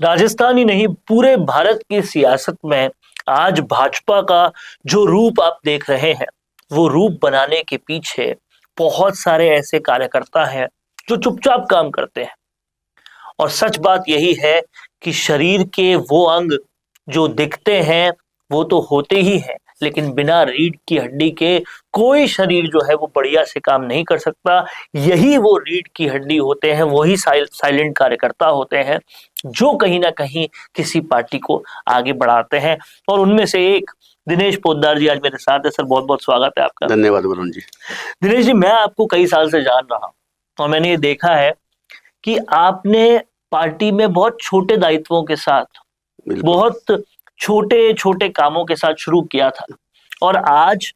राजस्थान ही नहीं, पूरे भारत की सियासत में आज भाजपा का जो रूप आप देख रहे हैं, वो रूप बनाने के पीछे बहुत सारे ऐसे कार्यकर्ता हैं जो चुपचाप काम करते हैं। और सच बात यही है कि शरीर के वो अंग जो दिखते हैं वो तो होते ही हैं, लेकिन बिना रीढ़ की हड्डी के कोई शरीर जो है वो बढ़िया से काम नहीं कर सकता। यही वो रीढ़ की हड्डी होते हैं, वही साइलेंट कार्यकर्ता होते हैं जो कहीं ना कहीं किसी पार्टी को आगे बढ़ाते हैं। और उनमें से एक दिनेश पोद्दार जी आज मेरे साथ है। सर, बहुत बहुत स्वागत है आपका। धन्यवाद वरुण जी। दिनेश जी, मैं आपको कई साल से जान रहा हूं और मैंने ये देखा है कि आपने पार्टी में बहुत छोटे दायित्वों के साथ, बहुत छोटे छोटे कामों के साथ शुरू किया था, और आज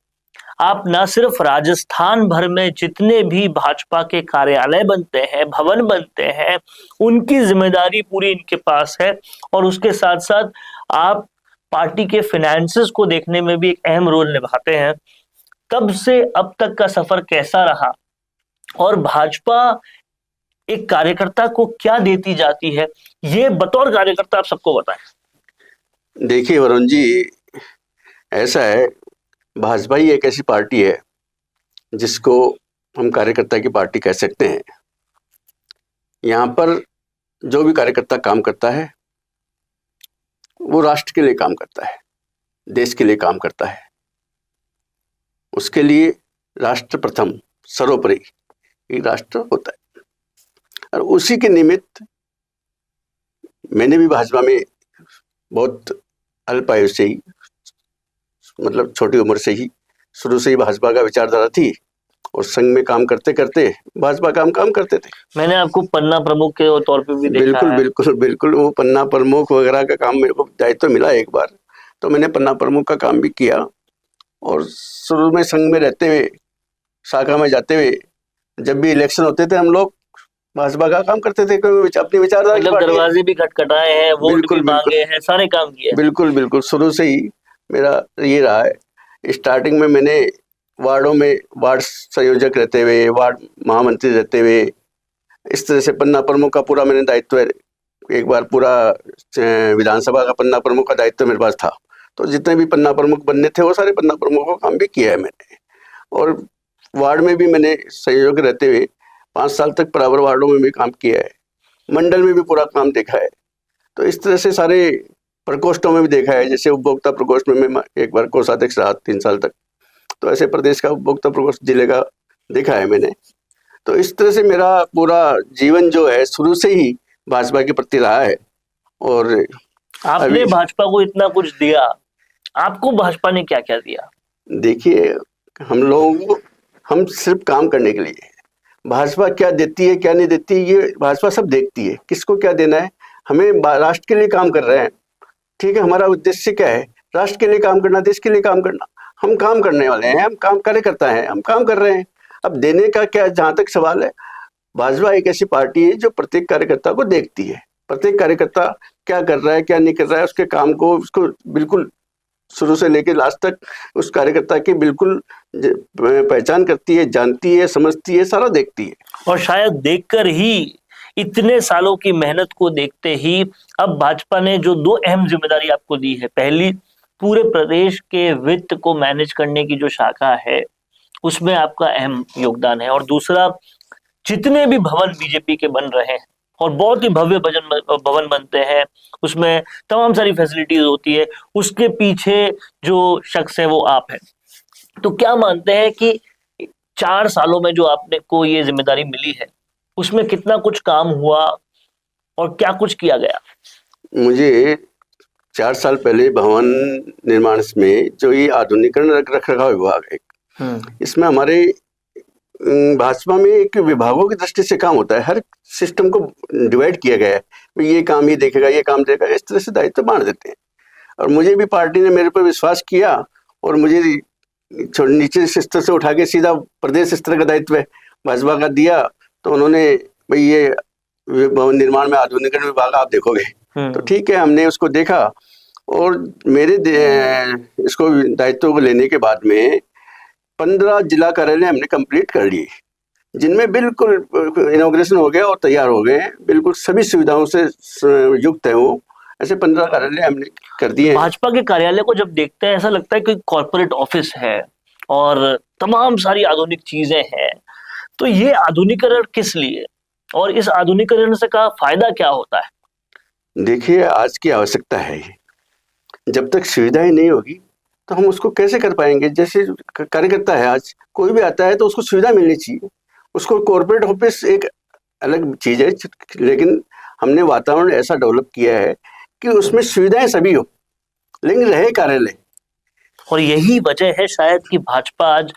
आप न सिर्फ राजस्थान भर में जितने भी भाजपा के कार्यालय बनते हैं, भवन बनते हैं, उनकी जिम्मेदारी पूरी इनके पास है, और उसके साथ साथ आप पार्टी के फिनेंसेस को देखने में भी एक अहम रोल निभाते हैं। तब से अब तक का सफर कैसा रहा और भाजपा एक कार्यकर्ता को क्या देती जाती है, ये बतौर कार्यकर्ता आप सबको बताएं। देखिए वरुण जी, ऐसा है, भाजपा ही एक ऐसी पार्टी है जिसको हम कार्यकर्ता की पार्टी कह सकते हैं। यहाँ पर जो भी कार्यकर्ता काम करता है वो राष्ट्र के लिए काम करता है, देश के लिए काम करता है। उसके लिए राष्ट्र प्रथम, सर्वोपरि ये राष्ट्र होता है। और उसी के निमित्त मैंने भी भाजपा में बहुत अल्प आयु से ही, मतलब छोटी उम्र से ही, शुरू से ही भाजपा का विचारधारा थी और संघ में काम करते करते भाजपा काम करते थे। मैंने आपको पन्ना प्रमुख के तौर पे भी देखा बिल्कुल है। बिल्कुल बिल्कुल, वो पन्ना प्रमुख वगैरह का काम मेरे को दायित्व मिला एक बार, तो मैंने पन्ना प्रमुख का काम भी किया। और शुरू में संघ में रहते हुए, शाखा में जाते हुए, जब भी इलेक्शन होते थे हम लोग भाजपा का काम करते थे, क्योंकि अपनी विचारधारा की पार्टी है। दरवाजे भी खटखटाए हैं, वोट भी मांगे हैं, सारे काम किए। बिल्कुल बिल्कुल, शुरू से ही मेरा ये रहा है। स्टार्टिंग में मैंने वार्डों में वार्ड संयोजक रहते हुए, वार्ड महामंत्री रहते हुए, इस तरह से पन्ना प्रमुख का पूरा मैंने दायित्व, एक बार पूरा विधानसभा का पन्ना प्रमुख का दायित्व मेरे पास था। तो जितने भी पन्ना प्रमुख बनने थे वो सारे पन्ना प्रमुखों का काम भी किया है मैंने। और वार्ड में भी मैंने संयोजक रहते हुए 5 साल तक बराबर वार्डों में भी काम किया है, मंडल में भी पूरा काम देखा है। तो इस तरह से सारे प्रकोष्ठों में भी देखा है। जैसे उपभोक्ता प्रकोष्ठ में मैं एक बार कोषाध्यक्ष रहा 3 साल तक, तो ऐसे प्रदेश का उपभोक्ता प्रकोष्ठ जिले का देखा है मैंने। तो इस तरह से मेरा पूरा जीवन जो है शुरू से ही भाजपा के प्रति रहा है। और आपने भाजपा को इतना कुछ दिया, आपको भाजपा ने क्या क्या दिया? देखिए, हम सिर्फ काम करने के लिए, भाजपा क्या देती है क्या नहीं देती है ये भाजपा सब देखती है। किसको क्या देना है, हमें राष्ट्र के लिए काम कर रहे हैं, ठीक है। हमारा उद्देश्य क्या है, राष्ट्र के लिए काम करना, देश के लिए काम करना। हम काम करने वाले हैं, हम काम कार्यकर्ता हैं, हम काम कर रहे हैं। अब देने का क्या, जहाँ तक सवाल है, भाजपा एक ऐसी पार्टी है जो प्रत्येक कार्यकर्ता को देखती है। प्रत्येक कार्यकर्ता क्या कर रहा है क्या नहीं कर रहा है, उसके काम को, उसको बिल्कुल शुरू से लेकर लास्ट तक उस कार्यकर्ता की बिल्कुल पहचान करती है, जानती है, समझती है, सारा देखती है। और शायद देखकर ही, इतने सालों की मेहनत को देखते ही, अब भाजपा ने जो 2 अहम जिम्मेदारी आपको दी है, पहली पूरे प्रदेश के वित्त को मैनेज करने की जो शाखा है उसमें आपका अहम योगदान है, और दूसरा जितने भी भवन बीजेपी के बन रहे हैं, और बहुत ही भव्य भवन बनते हैं, उसमें तमाम सारी फैसिलिटीज होती है, उसके पीछे जो शख्स है वो आप हैं। तो क्या मानते हैं कि 4 सालों में जो आपने को ये जिम्मेदारी मिली है, उसमें कितना कुछ काम हुआ और क्या कुछ किया गया? मुझे 4 साल पहले भवन निर्माण में जो ये आधुनिकीकरण रख रखाव विभाग है, इसमें हमारे भाजपा में एक विभागों की दृष्टि से काम होता है। हर सिस्टम को डिवाइड किया गया है, ये काम ये देखेगा, ये काम देखेगा, इस तरह से दायित्व बांट देते हैं। और मुझे भी पार्टी ने मेरे पर विश्वास किया और मुझे नीचे स्तर से उठा के सीधा प्रदेश स्तर का दायित्व भाजपा का दिया। तो उन्होंने, भाई ये भवन निर्माण में आधुनिकीकरण विभाग आप देखोगे, तो ठीक है, हमने उसको देखा। और मेरे इसको दायित्व को लेने के बाद में 15 जिला कार्यालय हमने कंप्लीट कर लिए। जिनमें बिल्कुल इनॉग्रेशन हो गया और तैयार हो गए हैं, बिल्कुल सभी सुविधाओं से युक्त है वो। ऐसे 15 कार्यालय हमने कर दिए हैं। भाजपा के कार्यालय को जब देखते हैं ऐसा लगता है कि कॉर्पोरेट ऑफिस है और तमाम सारी आधुनिक चीजें हैं। तो ये आधुनिकीकरण किस लिए, और इस आधुनिकीकरण से का फायदा क्या होता है? देखिए, आज की आवश्यकता है ये। जब तक सुविधाएं नहीं होगी तो हम उसको कैसे कर पाएंगे? जैसे कार्यकर्ता है, आज कोई भी आता है तो उसको सुविधा मिलनी चाहिए। उसको कॉर्पोरेट ऑफिस एक अलग चीज है, लेकिन हमने वातावरण ऐसा डेवलप किया है कि उसमें सुविधाएं सभी हो, लेकिन रहे कार्यालय। और यही वजह है शायद कि भाजपा आज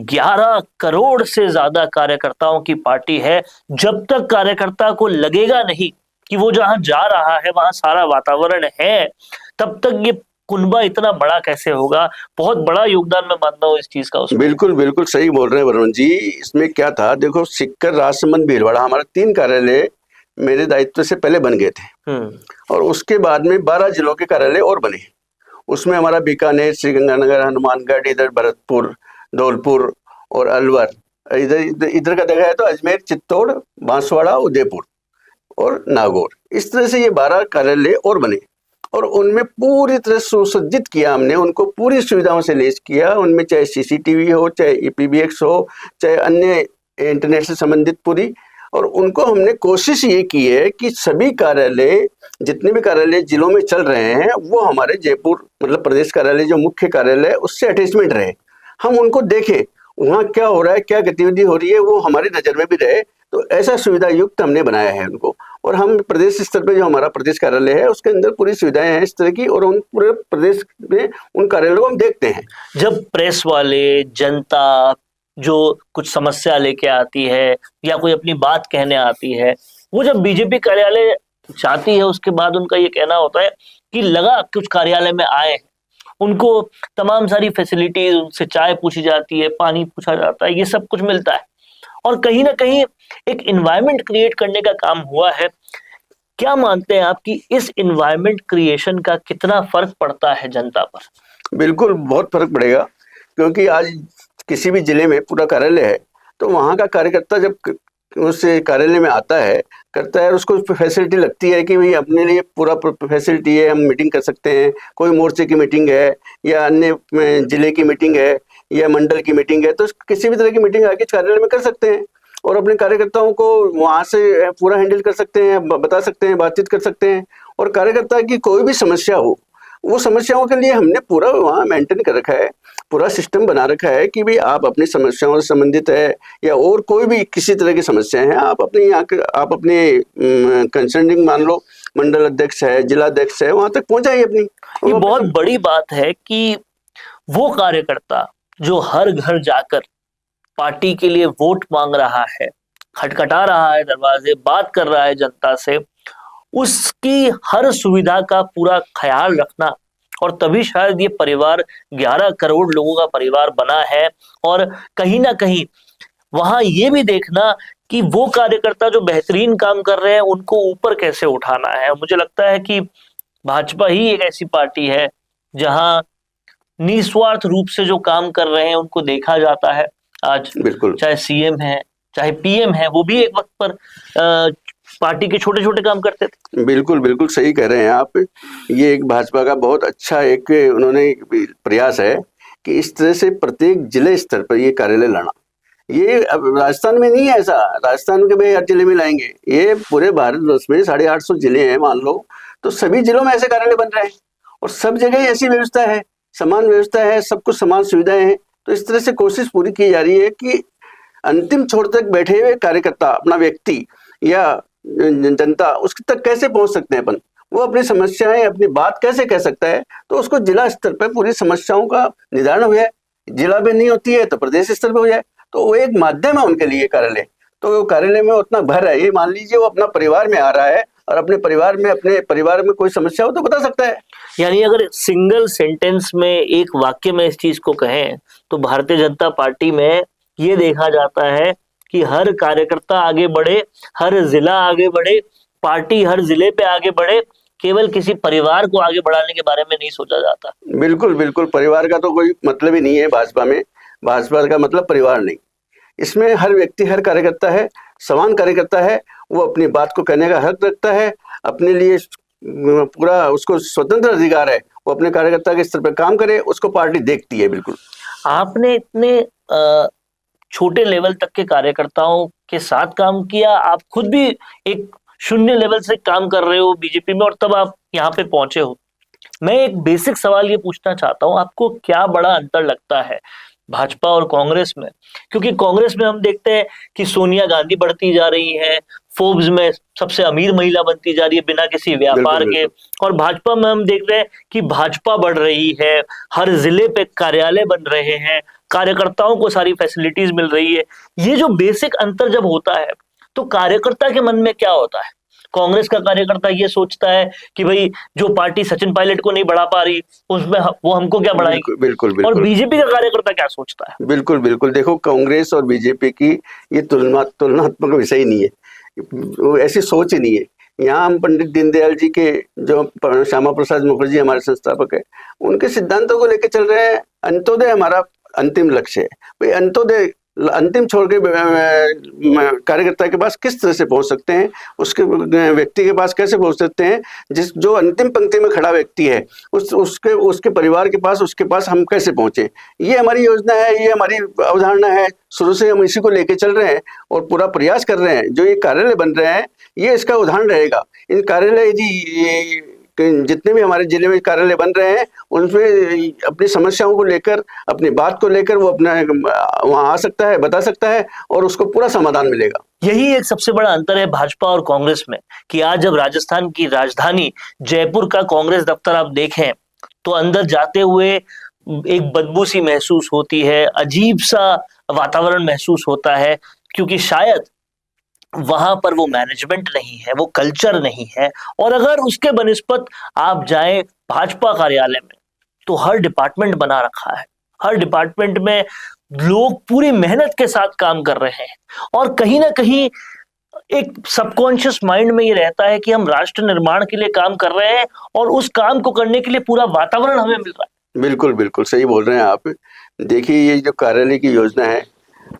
11 करोड़ से ज्यादा कार्यकर्ताओं की पार्टी है। जब तक कार्यकर्ता को लगेगा नहीं कि वो जहां जा रहा है वहां सारा वातावरण है, तब तक ये कुनबा इतना बड़ा कैसे होगा। बहुत बड़ा योगदान मैं मानता हूँ इस चीज का उसमें। बिल्कुल बिल्कुल सही बोल रहे हैं वरुण जी। इसमें क्या था, देखो, सिक्कर, राजसमंद, भीलवाड़ा, हमारा 3 कार्यालय मेरे दायित्व से पहले बन गए थे। और उसके बाद में 12 जिलों के कार्यालय और बने। उसमें हमारा बीकानेर, श्रीगंगानगर, हनुमानगढ़, इधर भरतपुर, धौलपुर और अलवर, इधर इधर का देखा है तो अजमेर, चित्तौड़, बांसवाड़ा, उदयपुर और नागौर। इस तरह से ये 12 कार्यालय और बने और उनमें पूरी तरह सुसज्जित किया हमने, उनको पूरी सुविधाओं से लैस किया। उनमें चाहे सीसीटीवी हो, चाहे ईपीबीएक्स हो, चाहे अन्य इंटरनेट से संबंधित पूरी। और उनको हमने कोशिश ये की है कि सभी कार्यालय, जितने भी कार्यालय जिलों में चल रहे हैं, वो हमारे जयपुर मतलब प्रदेश कार्यालय जो मुख्य कार्यालय है उससे अटैचमेंट रहे। हम उनको देखें वहाँ क्या हो रहा है, क्या गतिविधि हो रही है, वो हमारी नज़र में भी रहे। तो ऐसा सुविधा युक्त हमने बनाया है उनको। और हम प्रदेश स्तर पे जो हमारा प्रदेश कार्यालय है उसके अंदर पूरी सुविधाएं हैं इस तरह की, और उन पूरे प्रदेश में उन कार्यालयों को हम देखते हैं। जब प्रेस वाले, जनता जो कुछ समस्या लेके आती है या कोई अपनी बात कहने आती है, वो जब बीजेपी कार्यालय जाती है उसके बाद उनका ये कहना होता है कि लगा कुछ कार्यालय में आए, उनको तमाम सारी फैसिलिटीज, उनसे चाय पूछी जाती है, पानी पूछा जाता है, ये सब कुछ मिलता है और कहीं ना कहीं एक इन्वायरमेंट क्रिएट करने का काम हुआ है। क्या मानते हैं आप कि इस इन्वायरमेंट क्रिएशन का कितना फर्क पड़ता है जनता पर? बिल्कुल बहुत फर्क पड़ेगा, क्योंकि आज किसी भी जिले में पूरा कार्यालय है तो वहाँ का कार्यकर्ता जब उस कार्यालय में आता है, करता है, उसको फैसिलिटी लगती है कि भाई अपने लिए पूरा फैसिलिटी है, हम मीटिंग कर सकते हैं, कोई मोर्चे की मीटिंग है या अन्य जिले की मीटिंग है या मंडल की मीटिंग है, तो किसी भी तरह की मीटिंग आके कार्यालय में कर सकते हैं और अपने कार्यकर्ताओं को वहाँ से पूरा हैंडल कर सकते हैं, बता सकते हैं, बातचीत कर सकते हैं। और कार्यकर्ता की कोई भी समस्या हो, वो समस्याओं के लिए हमने पूरा वहाँ मेंटेन कर रखा है, पूरा सिस्टम बना रखा है कि भाई आप अपनी समस्याओं से संबंधित है या और कोई भी किसी तरह की समस्याएं हैं, आप अपने यहाँ के आप अपने कंसर्निंग मान लो मंडल अध्यक्ष है, जिला अध्यक्ष है, वहां तक पहुंचाइए अपनी। ये बहुत बड़ी बात है कि वो कार्यकर्ता जो हर घर जाकर पार्टी के लिए वोट मांग रहा है, खटखटा रहा है दरवाजे, बात कर रहा है जनता से, उसकी हर सुविधा का पूरा ख्याल रखना, और तभी शायद ये परिवार 11 करोड़ लोगों का परिवार बना है। और कहीं ना कहीं वहां ये भी देखना कि वो कार्यकर्ता जो बेहतरीन काम कर रहे हैं उनको ऊपर कैसे उठाना है। मुझे लगता है कि भाजपा ही एक ऐसी पार्टी है जहां निस्वार्थ रूप से जो काम कर रहे हैं उनको देखा जाता है। आज बिल्कुल, चाहे सीएम है, चाहे पीएम है, वो भी एक वक्त पर पार्टी के छोटे छोटे काम करते थे। बिल्कुल बिल्कुल सही कह रहे हैं आप। ये एक भाजपा का बहुत अच्छा एक उन्होंने प्रयास है कि इस तरह से प्रत्येक जिले स्तर पर ये कार्यालय लाना। ये अब राजस्थान में नहीं है ऐसा, राजस्थान के भाई हर जिले में लाएंगे, ये पूरे भारतवर्ष में 850 जिले हैं मान लो, तो सभी जिलों में ऐसे कार्यालय बन रहे हैं और सब जगह ऐसी व्यवस्था है, समान व्यवस्था है, सब कुछ समान सुविधाएं हैं। तो इस तरह से कोशिश पूरी की जा रही है कि अंतिम छोर तक बैठे हुए कार्यकर्ता, अपना व्यक्ति या जनता, उसके तक कैसे पहुंच सकते हैं अपन, वो अपनी समस्याएं, अपनी बात कैसे कह सकता है, तो उसको जिला स्तर पर पूरी समस्याओं का निदान हो जाए। जिला में नहीं होती है तो प्रदेश स्तर पर हो जाए, तो वो एक माध्यम है उनके लिए कार्यालय। तो कार्यालय में उतना भर है, ये मान लीजिए वो अपना परिवार में आ रहा है और अपने परिवार में कोई समस्या हो तो बता सकता है। यानी अगर सिंगल सेंटेंस में, एक वाक्य में इस चीज को कहें तो भारतीय जनता पार्टी में ये देखा जाता है कि हर कार्यकर्ता आगे बढ़े, हर जिला आगे बढ़े, पार्टी हर जिले पे आगे बढ़े, केवल किसी परिवार को आगे बढ़ाने के बारे में नहीं सोचा जाता। बिल्कुल बिल्कुल, परिवार का तो कोई मतलब ही नहीं है भाजपा में। भाजपा का मतलब परिवार नहीं, इसमें हर व्यक्ति, हर कार्यकर्ता है, समान कार्यकर्ता है, वो अपनी बात को कहने का हक रखता है, अपने लिए पूरा उसको स्वतंत्र अधिकार है, वो अपने कार्यकर्ता के स्तर पर काम करे, उसको पार्टी देखती है। बिल्कुल। आपने इतने छोटे लेवल तक के कार्यकर्ताओं के साथ काम किया, आप खुद भी एक शून्य लेवल से काम कर रहे हो बीजेपी में और तब आप यहाँ पे पहुंचे हो। मैं एक बेसिक सवाल ये पूछना चाहता हूँ, आपको क्या बड़ा अंतर लगता है भाजपा और कांग्रेस में? क्योंकि कांग्रेस में हम देखते हैं कि सोनिया गांधी बढ़ती जा रही है, फोर्ब्स में सबसे अमीर महिला बनती जा रही है बिना किसी व्यापार के, और भाजपा में हम देख रहे हैं कि भाजपा बढ़ रही है, हर जिले पे कार्यालय बन रहे हैं, कार्यकर्ताओं को सारी फैसिलिटीज मिल रही है। ये जो बेसिक अंतर जब होता है तो कार्यकर्ता के मन में क्या होता है? कांग्रेस का कार्यकर्ता ये सोचता है कि भाई जो पार्टी सचिन पायलट को नहीं बढ़ा पा रही उसमें वो हमको क्या बढ़ाएगी। बिल्कुल। और बीजेपी का कार्यकर्ता क्या सोचता है? बिल्कुल। देखो, कांग्रेस और बीजेपी की ये तुलनात्मक विषय ही नहीं है, वो ऐसी सोच ही नहीं है। यहाँ हम पंडित दीनदयाल जी के, जो श्यामा प्रसाद मुखर्जी हमारे संस्थापक है, उनके सिद्धांतों को लेकर चल रहे हैं। अंत्योदय हमारा अंतिम लक्ष्य है। भाई अंत्योदय अंतिम छोड़ के कार्यकर्ता के पास किस तरह से पहुंच सकते हैं, उसके व्यक्ति के पास कैसे पहुंच सकते हैं, जो अंतिम पंक्ति में खड़ा व्यक्ति है उसके परिवार के पास, उसके पास हम कैसे पहुंचे, ये हमारी योजना है, ये हमारी अवधारणा है। शुरू से हम इसी को लेके चल रहे हैं और पूरा प्रयास कर रहे हैं। जो ये कार्यालय बन रहे हैं ये इसका उदाहरण रहेगा। इन कार्यालय जितने भी हमारे जिले में कार्यालय बन रहे हैं उनमें अपनी समस्याओं को लेकर, अपनी बात को लेकर वो अपना वहां आ सकता है, बता सकता है और उसको पूरा समाधान मिलेगा। यही एक सबसे बड़ा अंतर है भाजपा और कांग्रेस में कि आज जब राजस्थान की राजधानी जयपुर का कांग्रेस दफ्तर आप देखें तो अंदर जाते हुए एक बदबू सी महसूस होती है, अजीब सा वातावरण महसूस होता है, क्योंकि शायद वहां पर वो मैनेजमेंट नहीं है, वो कल्चर नहीं है। और अगर उसके बनिस्पत आप जाएं भाजपा कार्यालय में तो हर डिपार्टमेंट बना रखा है, हर डिपार्टमेंट में लोग पूरी मेहनत के साथ काम कर रहे हैं और कहीं ना कहीं एक सबकॉन्शियस माइंड में ये रहता है कि हम राष्ट्र निर्माण के लिए काम कर रहे हैं और उस काम को करने के लिए पूरा वातावरण हमें मिल रहा है। बिल्कुल सही बोल रहे हैं आप। देखिए, ये जो कार्यालय की योजना है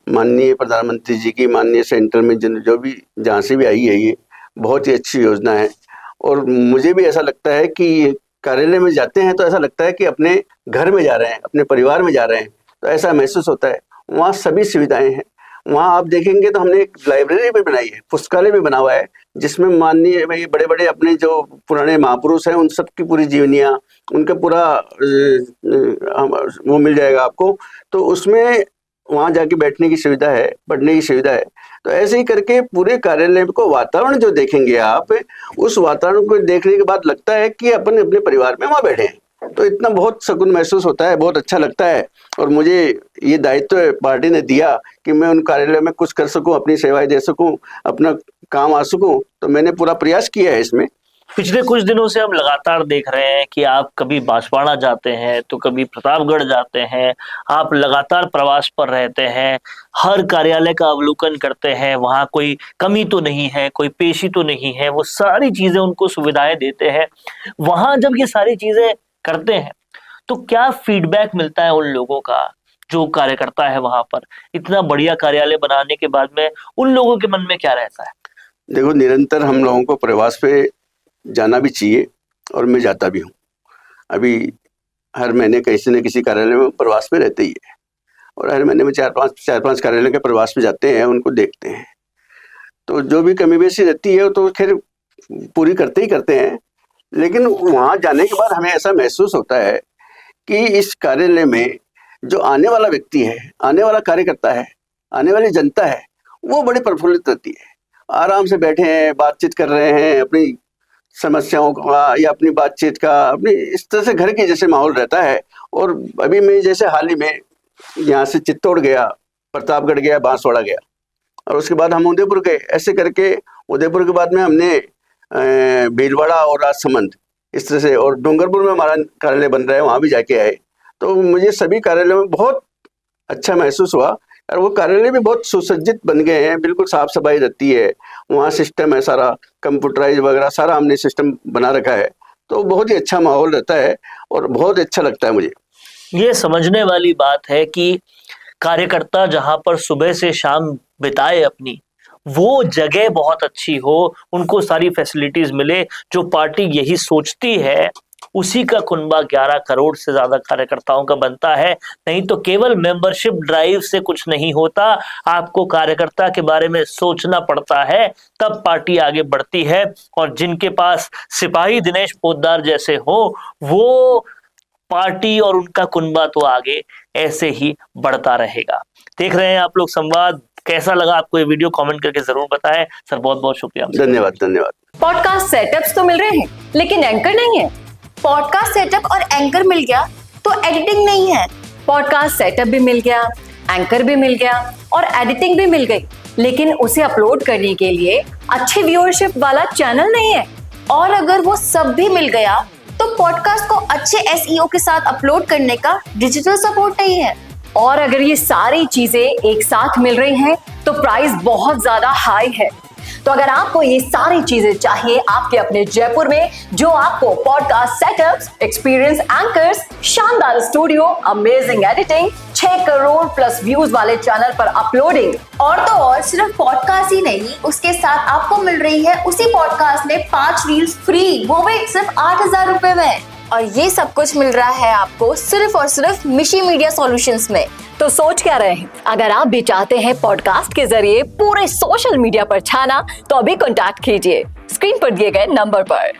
माननीय प्रधानमंत्री जी की, माननीय सेंटर में जो भी जहाँ से भी आई है, ये बहुत ही अच्छी योजना है। और मुझे भी ऐसा लगता है कि कार्यालय में जाते हैं तो ऐसा लगता है कि अपने घर में जा रहे हैं, अपने परिवार में जा रहे हैं, तो ऐसा महसूस होता है। वहाँ सभी सुविधाएं हैं। वहाँ आप देखेंगे तो हमने एक लाइब्रेरी भी बनाई है, पुस्तकालय भी बना हुआ है, जिसमें माननीय बड़े बड़े अपने जो पुराने महापुरुष हैं उन सब की पूरी जीवनियाँ, उनका पूरा वो मिल जाएगा आपको। तो उसमें वहाँ जाके बैठने की सुविधा है, पढ़ने की सुविधा है। तो ऐसे ही करके पूरे कार्यालय को वातावरण जो देखेंगे आप, उस वातावरण को देखने के बाद लगता है कि अपन अपने परिवार में वहाँ बैठे हैं। तो इतना बहुत सुकून महसूस होता है, बहुत अच्छा लगता है। और मुझे ये दायित्व पार्टी ने दिया कि मैं उन कार्यालय में कुछ कर सकूं, अपनी सेवाएं दे सकूं, अपना काम आ सकूं, तो मैंने पूरा प्रयास किया है इसमें। पिछले कुछ दिनों से हम लगातार देख रहे हैं कि आप कभी बांसवाड़ा जाते हैं तो कभी प्रतापगढ़ जाते हैं, आप लगातार प्रवास पर रहते हैं, हर कार्यालय का अवलोकन करते हैं, वहां कोई कमी तो नहीं है, कोई पेशी तो नहीं है, वो सारी चीजें उनको सुविधाएं देते हैं। वहां जब ये सारी चीजें करते हैं तो क्या फीडबैक मिलता है उन लोगों का जो कार्यकर्ता है वहां पर? इतना बढ़िया कार्यालय बनाने के बाद में उन लोगों के मन में क्या रहता है? देखो, निरंतर हम लोगों को प्रवास पे जाना भी चाहिए और मैं जाता भी हूँ। अभी हर महीने किसी न किसी कार्यालय में प्रवास पे रहते ही है और हर महीने में चार पांच कार्यालय के प्रवास पे जाते हैं, उनको देखते हैं। तो जो भी कमी बेशी रहती है तो खैर पूरी करते ही करते हैं। लेकिन वहाँ जाने के बाद हमें ऐसा महसूस होता है कि इस कार्यालय में जो आने वाला व्यक्ति है, आने वाला कार्यकर्ता है, आने वाली जनता है, वो बड़ी प्रफुल्लित रहती है। आराम से बैठे हैं, बातचीत कर रहे हैं, अपनी समस्याओं का या अपनी बातचीत का, अपनी इस तरह से घर के जैसे माहौल रहता है। और अभी मैं जैसे हाल ही में यहाँ से चित्तौड़ गया, प्रतापगढ़ गया, बांसवाड़ा गया और उसके बाद हम उदयपुर गए। ऐसे करके उदयपुर के बाद में हमने भीलवाड़ा और राजसमंद, इस तरह से, और डूंगरपुर में हमारा कार्यालय बन रहा है, वहाँ भी जाके आए। तो मुझे सभी कार्यालयों में बहुत अच्छा महसूस हुआ और वो कार्यालय भी बहुत सुसज्जित बन गए हैं, बिल्कुल साफ सफाई रहती है। वहाँ सिस्टम है सारा कंप्यूटराइज वगैरह, सारा हमने सिस्टम बना रखा है। तो बहुत ही अच्छा माहौल रहता है और बहुत अच्छा लगता है मुझे। ये समझने वाली बात है कि कार्यकर्ता जहां पर सुबह से शाम बिताए अपनी, वो जगह बहुत अच्छी हो, उनको सारी फैसिलिटीज मिले, जो पार्टी यही सोचती है, उसी का कुनबा 11 करोड़ से ज्यादा कार्यकर्ताओं का बनता है। नहीं तो केवल मेंबरशिप ड्राइव से कुछ नहीं होता, आपको कार्यकर्ता के बारे में सोचना पड़ता है, तब पार्टी आगे बढ़ती है। और जिनके पास सिपाही दिनेश पोद्दार जैसे हो, वो पार्टी और उनका कुनबा तो आगे ऐसे ही बढ़ता रहेगा। देख रहे हैं आप लोग संवाद, कैसा लगा आपको ये वीडियो, कमेंट करके जरूर बताएं। सर बहुत बहुत शुक्रिया। धन्यवाद धन्यवाद। पॉडकास्ट सेटअप्स तो मिल रहे हैं, लेकिन एंकर नहीं है। पॉडकास्ट सेटअप और एंकर मिल गया तो एडिटिंग नहीं है। पॉडकास्ट सेटअप भी मिल गया, एंकर भी मिल गया और एडिटिंग भी मिल गई, लेकिन उसे अपलोड करने के लिए अच्छे व्यूअरशिप वाला चैनल नहीं है। और अगर वो सब भी मिल गया तो पॉडकास्ट को अच्छे एसईओ के साथ अपलोड करने का डिजिटल सपोर्ट नहीं है। और अगर ये सारी चीजें एक साथ मिल रही हैं, तो प्राइस बहुत ज्यादा हाई है। तो अगर आपको ये सारी चीजें चाहिए आपके अपने जयपुर में, जो आपको पॉडकास्ट सेटअप्स, एक्सपीरियंस एंकर्स, शानदार studio, amazing editing, 6 crore plus views वाले चैनल पर अपलोडिंग, और तो और सिर्फ पॉडकास्ट ही नहीं, उसके साथ आपको मिल रही है उसी पॉडकास्ट में 5 रील्स फ्री, वो भी सिर्फ 8,000 रुपए में। और ये सब कुछ मिल रहा है आपको सिर्फ और सिर्फ मिशी मीडिया सॉल्यूशंस में। तो सोच क्या रहे हैं? अगर आप भी चाहते हैं पॉडकास्ट के जरिए पूरे सोशल मीडिया पर छाना, तो अभी कॉन्टैक्ट कीजिए स्क्रीन पर दिए गए नंबर पर।